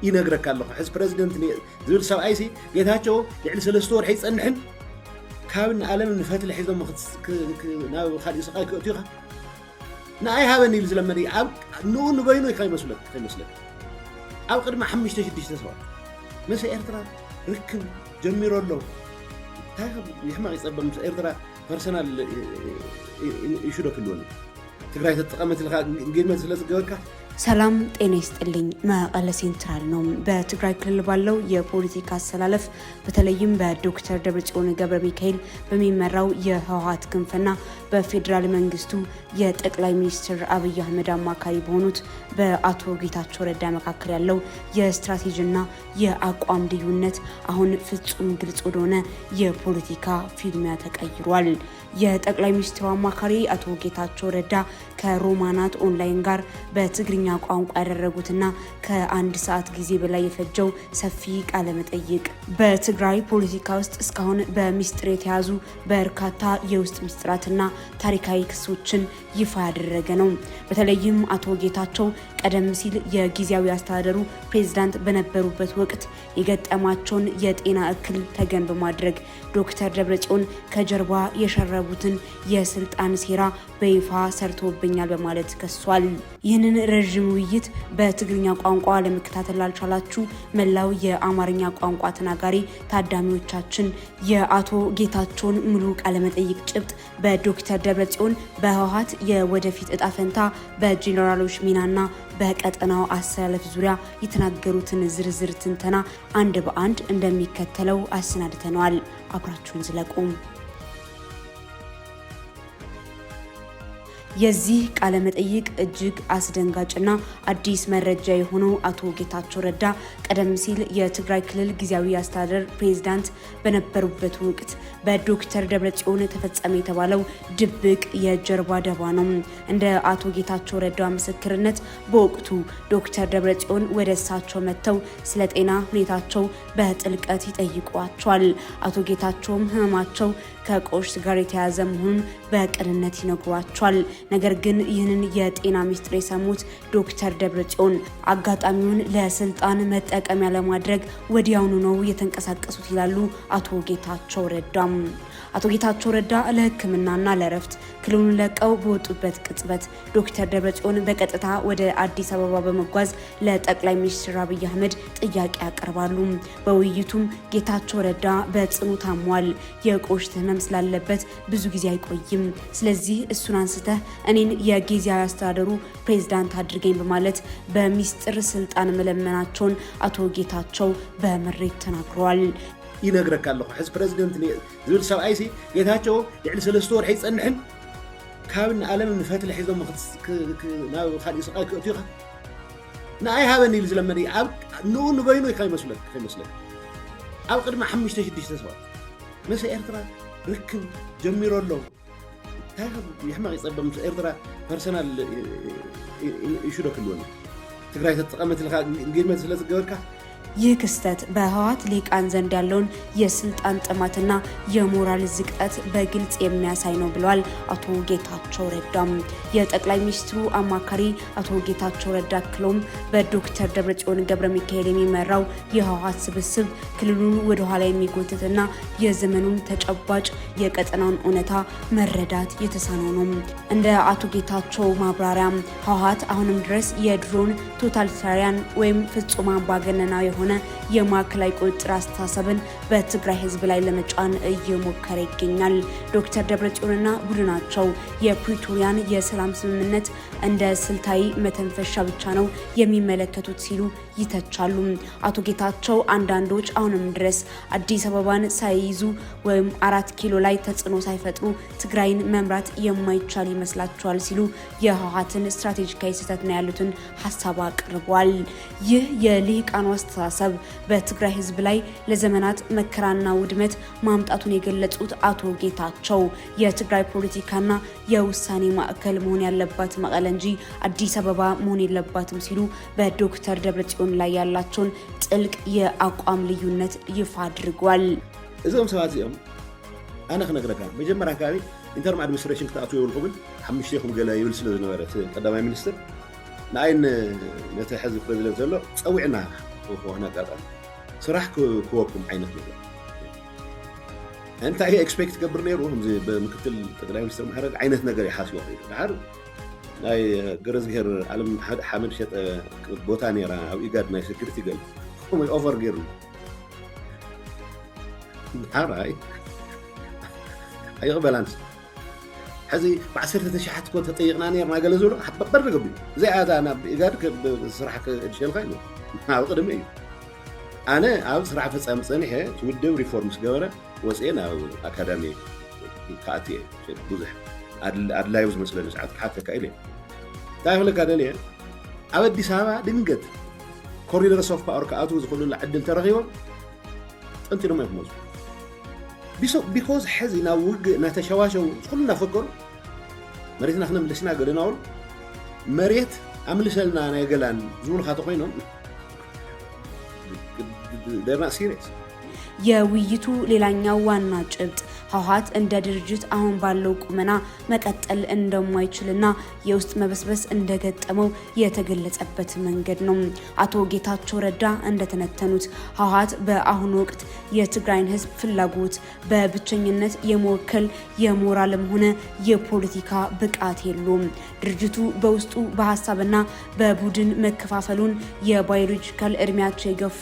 ينقرك الله حز بريزيدنت زول سبعيسي جيتاتشو يعني سلستور حيث أنحن كابن عالم النفات اللي حيث ما ناو خالي سقاي كأتيها ناي هذا نيل زلمة دي أو نو بينو يخاي مسلك أو قد ما حمش تشديش تسوى مسا إيرترا ركب جميرو له هذا يحمق يصبر مسا إيرترا بيرسونال يشودك اللون تقرأي تتقامت الجيل مثل الجوكا ሰላም ጤና ይስጥልኝ መቀለ ሴንትራል ነው በትግራይ ክልል ባለው የፖለቲካ አሰላለፍ በተለይም በዶክተር ደብረጽዮን ገብረ ሚካኤል በሚመራው የህወሓት ክንፍና በፌደራል መንግስቱ የጠቅላይ ሚኒስትር አብይ አህመድ አማካሪ በሆኑት በአቶ ጌታቸው ረዳ መካከል ያለው የስትራቴጂና የአቋም ልዩነት አሁን ፍጹም ግልጽ ወደሆነ የፖለቲካ ፊልሚያ ተቀይሯል። የጠቅላይ ሚኒስትሩ አማካሪ አቶ ጌታቸው ረዳ ከሮማናት ኦንላይን ጋር በትግርኛ ቋንቋ ያደረጉትና ከአንድ ሰዓት ጊዜ በላይ የፈጀው ሰፊ ቃለ መጠይቅ በትግራይ ፖለቲካ ውስጥ እስካሁን በሚስጥር የተያዙ በርካታ የውስጥ ሚስጥራትና ታሪካዊ ክሶችን ይፋ ያደረገ ነው። በተለይም አቶ ጌታቸው ቀደም ሲል የጊዜያዊ አስተዳደሩ ፕሬዝዳንት በነበሩበት ወቅት የገጠማቸውን የጤና እክል ተገን በማድረግ ዶክተር ደብረጽዮን ከጀርባ የሸረቡትን የስልጣን ሴራ በይፋ ሰርቶብኛል በማለት ከሷል። ይህንን ረጅም ውይይት በትግርኛ ቋንቋ ለመከታተል ላልቻላችሁ መላው የአማርኛ ቋንቋ ተናጋሪ ታዳሚዎቻችን የአቶ ጌታቸውን ሙሉ ቃለ መጠይቅ ጭብጥ በዶክተር ደብረጽዮን በህወሓት የወደፊት እጣ ፈንታ በጄኔራሎች ሚናና በቀጠናው አሰላለፍ ዙሪያ የተናገሩትን ዝርዝር ትንተና አንድ በአንድ እንደሚከተለው አሰናድተናል። አብራችሁን ዝለቁ። የዚህ ቃለ መጠይቅ እጅግ አስደንጋጭና አዲስ መረጃ የሆነው አቶ ጌታቸው ረዳ ቀደም ሲል የትግራይ ክልል ጊዜያዊ አስተዳደር ፕሬዝዳንት በነበሩበት ወቅት በዶክተር ደብረጽዮን ተፈጸመ የተባለው ድብቅ የጀርባ ደባ ነው። እንደ አቶ ጌታቸው ረዳ ምስክርነት በወቅቱ ዶክተር ደብረጽዮን ወደ እሳቸው መጥተው ስለ ጤና ሁኔታቸው በጥልቀት ይጠይቋቸዋል። አቶ ጌታቸውም ህመማቸው ከቆሽ ጋር የተያዘ መሆኑን በቅንነት ይነግሯቸዋል። ነገር ግን ይህንን የጤና ሚስጥር የሰሙት ዶክተር ደብረጽዮን አጋጣሚውን ለስልጣን መጠቀሚያ ለማድረግ ወዲያውኑ ነው የተንቀሳቀሱት ይላሉ አቶ ጌታቸው ረዳ። አቶ ጌታቸው ረዳ ለሕክምናና ለረፍት ክልሉን ለቀው በወጡበት ቅጽበት ዶክተር ደብረጽዮን በቀጥታ ወደ አዲስ አበባ በመጓዝ ለጠቅላይ ሚኒስትር አብይ አህመድ ጥያቄ ያቀርባሉ። በውይይቱም ጌታቸው ረዳ በጽኑ ታሟል፣ የቆሽት ህመም ስላለበት ብዙ ጊዜ አይቆይም፣ ስለዚህ እሱን አንስተህ እኔን የጊዜያዊ አስተዳደሩ ፕሬዝዳንት አድርገኝ በማለት በሚስጥር ስልጣን መለመናቸውን አቶ ጌታቸው በምሬት ተናግረዋል። ينقرك الله حز بريزيدنت زول سبعيسي جيتاتشو يعني سلستور حيث أنحن كابن عالم النفات اللي حيث ما ناو خالي سقاي كأتيها ناي هذا نيل زلمة دي أو نو بينو يخاي مسلك أو قد ما حمش تشديش تسوى مسا إيرترا ركب جميرو له هذا يحمق يصبر مسا إيرترا بيرسونال يشودك اللون تقرأي تتقامت الجيل مثل الجوكا ይህ ክስተት በህወሓት ሊቃን ዘንድ ያለውን የስልጣን ጥማትና የሞራል ዝቅጠት በግልጽ የሚያሳይ ነው ብለዋል አቶ ጌታቸው ረዳ። የጠቅላይ ሚኒስትሩ አማካሪ አቶ ጌታቸው ረዳ ክሎም በዶክተር ደብረጽዮን ገብረ ሚካኤል የሚመራው የህወሓት ስብስብ ክልሉን ወደ ኋላ የሚጎትትና የዘመኑን ተጨባጭ የቀጠናውን እውነታ መረዳት የተሳነው ነው። እንደ አቶ ጌታቸው ማብራሪያ ህወሓት አሁንም ድረስ የድሮን ቶታሊታሪያን ወይም ፍጹም አምባገነናዊ የሆነ የማዕከላዊ ቁጥጥር አስተሳሰብን በትግራይ ህዝብ ላይ ለመጫን እየሞከረ ይገኛል። ዶክተር ደብረጽዮንና ቡድናቸው የፕሪቶሪያን የሰላም ስምምነት እንደ ስልታዊ መተንፈሻ ብቻ ነው የሚመለከቱት ሲሉ ይተቻሉ። አቶ ጌታቸው አንዳንዶች አሁንም ድረስ አዲስ አበባን ሳይይዙ ወይም 4 ኪሎ ላይ ተጽዕኖ ሳይፈጥሩ ትግራይን መምራት የማይቻል ይመስላቸዋል ሲሉ የህወሓትን ስትራቴጂካዊ ስህተት ነው ያሉትን ሀሳብ አቅርቧል። ይህ የልሂቃኑ አስተሳሰብ በትግራይ ህዝብ ላይ ለዘመናት መከራና ውድመት ማምጣቱን የገለጹት አቶ ጌታቸው የትግራይ ፖለቲካና የውሳኔ ማዕከል መሆን ያለባት መቀለ እንጂ አዲስ አበባ መሆን የለባትም ሲሉ በዶክተር ደብረጽዮን ላይ ያላቸውን ጥልቅ የአቋም ልዩነት ይፋ አድርጓል። እዚኦም ሰባት እዚኦም አነ ክነግረካ መጀመሪያ አካባቢ ኢንተርም አድሚኒስትሬሽን ክተኣትው ይብልኩም ሓሙሽተይኩም ገለ ይብል ስለዝነበረ ቀዳማይ ሚኒስትር ንዓይን ነቲ ሕዝቢ ፕሬዚደንት ዘሎ ፀዊዕና وهنا قطع صراحة كوكم عينك نقول أنت هي إكسبكت قبل نيروهم زي بمكتل تقرأي مستر محرق عينة نقري حاسي وحيد عارف أي جرز غير علم حامل شت بوتانيرا أو إيجاد ناي سكرتي قال هم أوفر غير عارف أي بالانس حزي بعسرت تشحت كنت تطيقنا نير ما قال زول حب برقبي زي هذا أنا إيجاد بصراحة الشيء الخايب ما أقدر مي أنا عاوز صراحة فصام صنيحة تودو ريفورمس جوره وسئنا أكاديمي كاتيه بوزح أدل يوز مثلاً ساعات حتى كإلي تعرف لك هذا ليه أودي سامع دنقت كوريدور سوف باور كأتو يقولون لعدل ترغيبا أنت لما يفهمون بيكوز حزي ناوج نتشواشوا كلنا فكر مريتنا خنا ملسنا قلنا أول مريت أملسلنا أنا يقولان زول خاطقينهم they're not serious የውይይቱ ሌላኛው ዋና ጭብጥ ህወሓት እንደ ድርጅት አሁን ባለው ቁመና መቀጠል እንደማይችልና የውስጥ መበስበስ እንደገጠመው የተገለጸበት መንገድ ነው። አቶ ጌታቸው ረዳ እንደተነተኑት ህወሓት በአሁኑ ወቅት የትግራይን ህዝብ ፍላጎት በብቸኝነት የመወከል የሞራልም ሆነ የፖለቲካ ብቃት የለውም። ድርጅቱ በውስጡ በሐሳብና በቡድን መከፋፈሉን የባዮሎጂካል እድሜያቸው የገፉ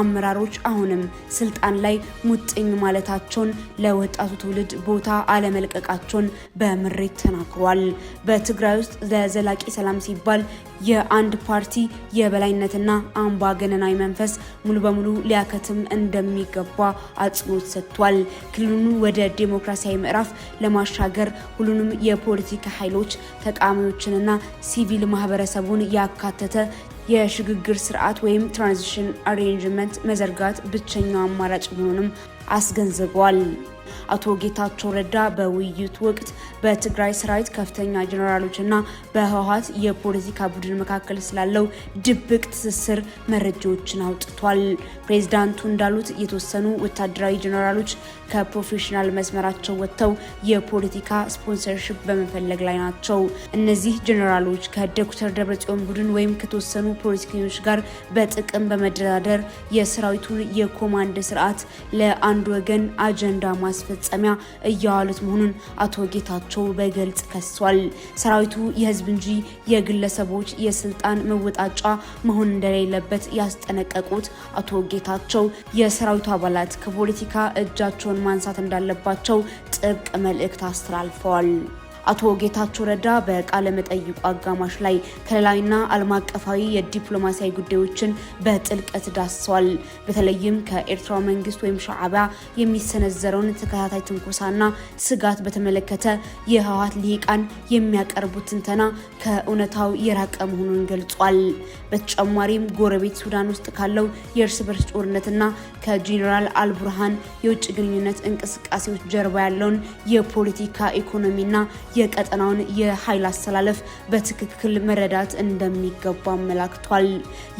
አመራሮች አሁንም ስልጣን ላይ ሙጥኝ ማለታቸውን ለወጣቱ ትውልድ ቦታ አለመልቀቃቸውን በምሬት ተናግሯል። በትግራይ ውስጥ ለዘላቂ ሰላም ሲባል የአንድ ፓርቲ የበላይነትና አምባገነናዊ መንፈስ ሙሉ በሙሉ ሊያከትም እንደሚገባ አጽንኦት ሰጥቷል። ክልሉን ወደ ዲሞክራሲያዊ ምዕራፍ ለማሻገር ሁሉንም የፖለቲካ ኃይሎች ተቃዋሚዎችንና ሲቪል ማህበረሰቡን ያካተተ የሽግግር ስርዓት ወይም ትራንዚሽን አሬንጅመንት መዘርጋት ብቸኛው አማራጭ መሆኑንም አስገንዝበዋል። አቶ ጌታቸው ረዳ በውይይቱ ወቅት በትግራይ ሰራዊት ከፍተኛ ጀነራሎችና በህወሓት የፖለቲካ ቡድን መካከል ስላለው ድብቅ ትስስር መረጃዎችን አውጥቷል። ፕሬዝዳንቱ እንዳሉት የተወሰኑ ወታደራዊ ጀነራሎች ከፕሮፌሽናል መስመራቸው ወጥተው የፖለቲካ ስፖንሰርሺፕ በመፈለግ ላይ ናቸው። እነዚህ ጀነራሎች ከዶክተር ደብረጽዮን ቡድን ወይም ከተወሰኑ ፖለቲከኞች ጋር በጥቅም በመደራደር የሰራዊቱን የኮማንድ ስርዓት ለአንድ ወገን አጀንዳ ማስፈጸሚያ እያዋሉት መሆኑን አቶ ጌታቸው በግልጽ ከሷል። ሰራዊቱ የህዝብ እንጂ የግለሰቦች የስልጣን መወጣጫ መሆን እንደሌለበት ያስጠነቀቁት አቶ ጌታቸው የሰራዊቱ አባላት ከፖለቲካ እጃቸውን ማንሳት እንዳለባቸው ጥብቅ መልእክት አስተላልፈዋል። አቶ ጌታቸው ረዳ በቃለ መጠይቁ አጋማሽ ላይ ከለላይና ዓለም አቀፋዊ የዲፕሎማሲያዊ ጉዳዮችን በጥልቀት ዳስሰዋል። በተለይም ከኤርትራ መንግስት ወይም ሻዕቢያ የሚሰነዘረውን ተከታታይ ትንኮሳና ስጋት በተመለከተ የህወሓት ሊቃን የሚያቀርቡት ትንተና ከእውነታው የራቀ መሆኑን ገልጿል። በተጨማሪም ጎረቤት ሱዳን ውስጥ ካለው የእርስ በርስ ጦርነትና ከጄኔራል አልቡርሃን የውጭ ግንኙነት እንቅስቃሴዎች ጀርባ ያለውን የፖለቲካ ኢኮኖሚና የቀጠናውን የኃይል አስተላለፍ በትክክል መረዳት እንደሚገባ አመላክቷል።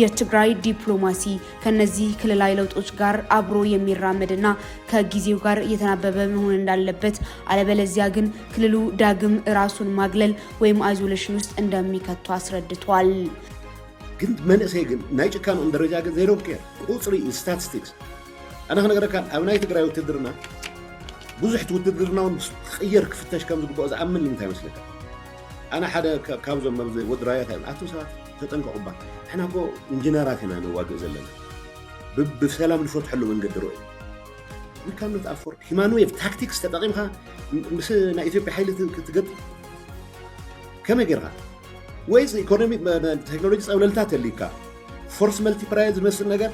የትግራይ ዲፕሎማሲ ከነዚህ ክልላዊ ለውጦች ጋር አብሮ የሚራመድና ከጊዜው ጋር እየተናበበ መሆን እንዳለበት፣ አለበለዚያ ግን ክልሉ ዳግም ራሱን ማግለል ወይም አይዞሌሽን ውስጥ እንደሚከቱ አስረድቷል። ግን መንእሰይ ግን ናይ ጭካኖም ደረጃ ግን ዜሮ ኬር ቁጽሪ ስታቲስቲክስ أنا خلنا أقول لك أبناء تقرأ وتدرنا بزحت وتدرنا ونغير كفتش كم زبقوا إذا أمن لي مثلك أنا حدا كابزو مبزي ودرايات هاي أتو ساعات تتنقع عبا إحنا كو إنجنيرات هنا نواقع زلنا بسلام الفوت حلو من قدروا we cannot afford هيمانوية في تاكتيكس تتقيمها مثل إثيوبيا حيلة تقد كم يقرها ويز إيكونومي تكنولوجيس أو للتات اللي كا فورس ملتي برايز مثل نجار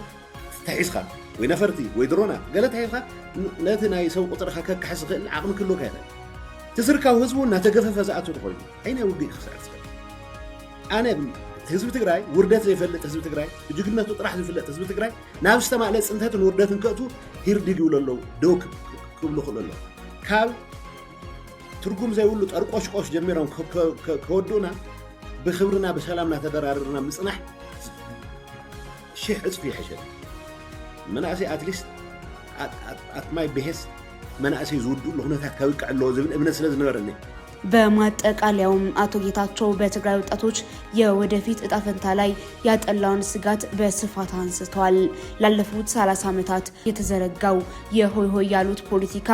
تحيسها وينفرتي ويدرونا قالت هيها ناتنا يسوي قطرها كحس عقم كله كذا تسركوا هزبونا تجفف فزعته تقول أين ودي خسارة أنا حزب تجراي وردات زي فلت حزب تجراي يجينا تطرح زي فلت حزب تجراي ناس تما على سنتات وردات نكتو هير دي يقول له دوك كله خلوا له كال ترجم زي يقولوا أرقش قش جميرهم كودونا بخبرنا بسلامنا تدرارنا مصنح شيء في حشد مناسي اتليست ات ماي بيهس مناسي زودو لهنا تاكاوي قالو زبن ابن سلاز نبرني በማጠቃለያውም አቶ ጌታቸው በትግራይ ወጣቶች የወደፊት እጣ ፈንታ ላይ ያጠላውን ስጋት በስፋት አንስተዋል። ላለፉት 30 ዓመታት የተዘረጋው የሆይ ሆይ ያሉት ፖለቲካ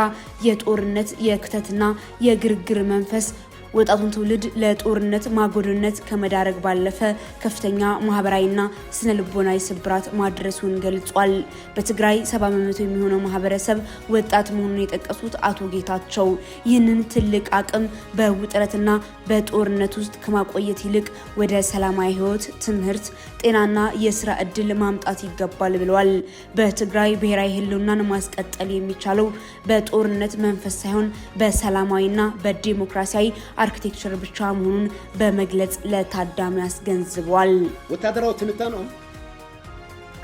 የጦርነት የክተትና የግርግር መንፈስ ወጣቱን ትውልድ ለጦርነት ማጎድነት ከመዳረግ ባለፈ ከፍተኛ ማህበራዊና ስነ ልቦናዊ ስብራት ማድረሱን ገልጿል። በትግራይ 70% የሚሆነው ማህበረሰብ ወጣት መሆኑን የጠቀሱት አቶ ጌታቸው ይህንን ትልቅ አቅም በውጥረትና በጦርነት ውስጥ ከማቆየት ይልቅ ወደ ሰላማዊ ህይወት፣ ትምህርት፣ ጤናና የስራ እድል ማምጣት ይገባል ብለዋል። በትግራይ ብሔራዊ ህልውናን ማስቀጠል የሚቻለው በጦርነት መንፈስ ሳይሆን በሰላማዊና በዲሞክራሲያዊ አርኪቴክቸር ብቻ መሆኑን በመግለጽ ለታዳሚ አስገንዝቧል። ወታደራዊ ትንታኔው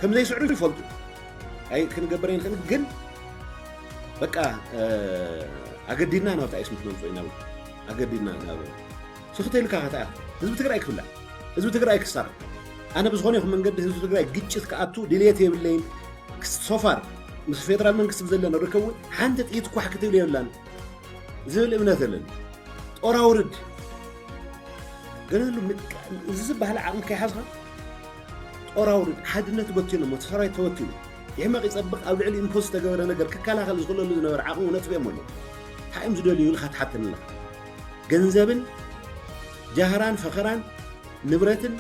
ከም ዘይስዕሩ ይፈልጡ አይ ክንገበረን ግን በቃ አገዲና ነው ታይስ ምትመጽ ነው አገዲና ነው ሱክተል ካታ ህዝብ ትግራይ ክፍላ ህዝብ ትግራይ ክሳር አነ በዝሆነ ይኹም መንገድ ህዝብ ትግራይ ግጭት ከአቱ ዲሌት የብለኝ ሶፋር ምስ ፌደራል መንግስት ብዘለና ርከቡ ሓንቲ ጥይት ኳሕ ክትብል የብላን ዝብል እምነት አለን ጦር አውርድ ግን ዝዝ ባህል ዓቅም ከይሓዝኻ ጦር አውርድ ሓድነት በትኑ መተሰራይ ተወትኑ يحمق يصبق أو لعلي إمبوس تجاورنا نجار ككلا خلص كله اللي نور عقم ونتفق منه حائم زدولي يلخت حتى الله جنزبن جهران فخران نبرتن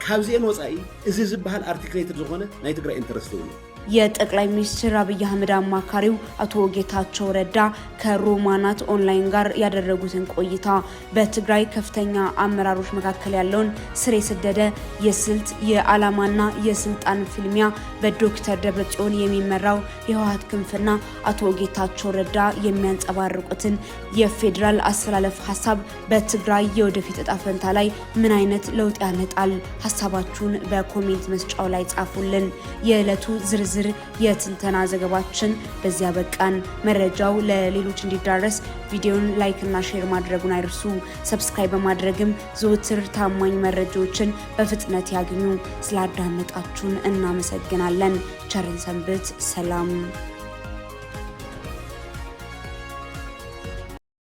كابزين وصاي إذا زبها الارتكليتر زخانة نايتقرأ إنترستوني የጠቅላይ ሚኒስትር አብይ አህመድ አማካሪው አቶ ጌታቸው ረዳ ከሮማናት ኦንላይን ጋር ያደረጉትን ቆይታ በትግራይ ከፍተኛ አመራሮች መካከል ያለውን ስር የሰደደ የስልት የዓላማና የስልጣን ፍልሚያ በዶክተር ደብረጽዮን የሚመራው የህወሓት ክንፍና አቶ ጌታቸው ረዳ የሚያንጸባርቁትን የፌዴራል አስተላለፍ ሐሳብ በትግራይ የወደፊት እጣ ፈንታ ላይ ምን አይነት ለውጥ ያመጣል? ሐሳባችሁን በኮሜንት መስጫው ላይ ጻፉልን። የዕለቱ ዝርዝር የትንተና ዘገባችን በዚያ በቃን። መረጃው ለሌሎች እንዲዳረስ ቪዲዮን ላይክ እና ሼር ማድረጉን አይርሱ። ሰብስክራይብ በማድረግም ዘወትር ታማኝ መረጃዎችን በፍጥነት ያግኙ። ስላዳመጣችሁን እናመሰግናለን። ቸርን ሰንብት። ሰላም